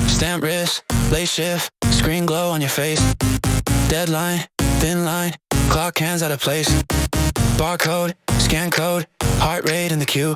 Stamp wrist, late shift, screen glow on your face. Deadline, thin line, clock hands out of place. Barcode, scan code, heart rate in the queue.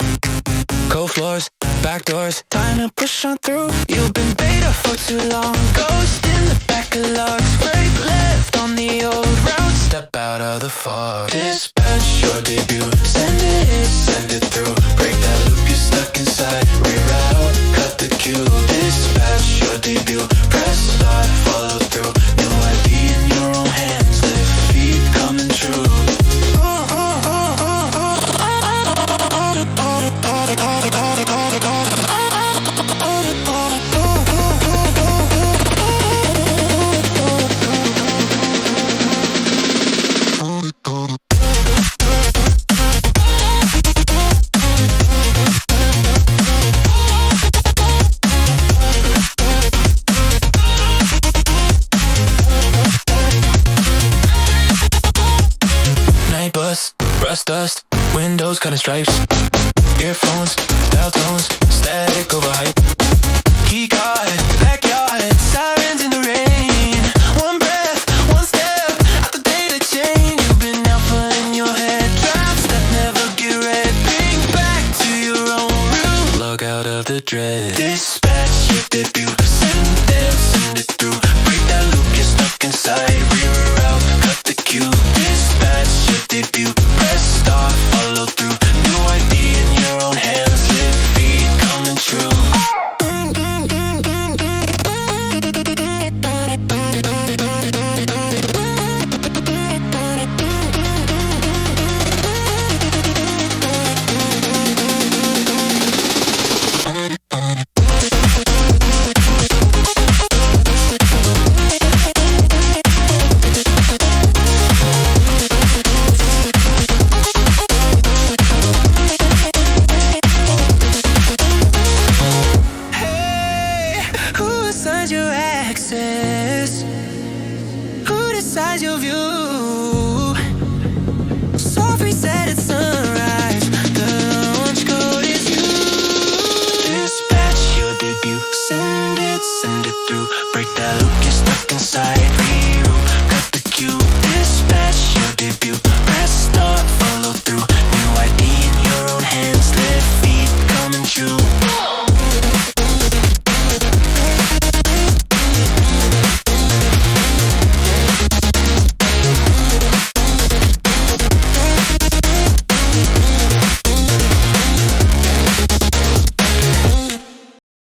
Cold floors, back doors, time to push on through. You've been beta for too long. Ghost in the back of lugs, break left on the old route. Step out of the fog. Dispatch your debut. Send it through. Break that loop, you're stuck inside. Reroute, cut the queue. Dispatch your debut. Press start, follow through. New ID in your own hands. Live feet coming true. Night bus, rust dust, windows cutting stripes. Earphones, dial tones, static over hype. Key card, backyard, sirens in the rain. One breath, one step, out the data chain. You've been alpha in your head, traps that never get read. Bring back to your own room, log out of the dread. Dispatch your debut, send it through. Break that loop, you're stuck inside. Reroute, cut the queue. Dispatch your debut, press start, follow through. New ID in your own hands, live beat coming true. Who decides your access? Who decides your view?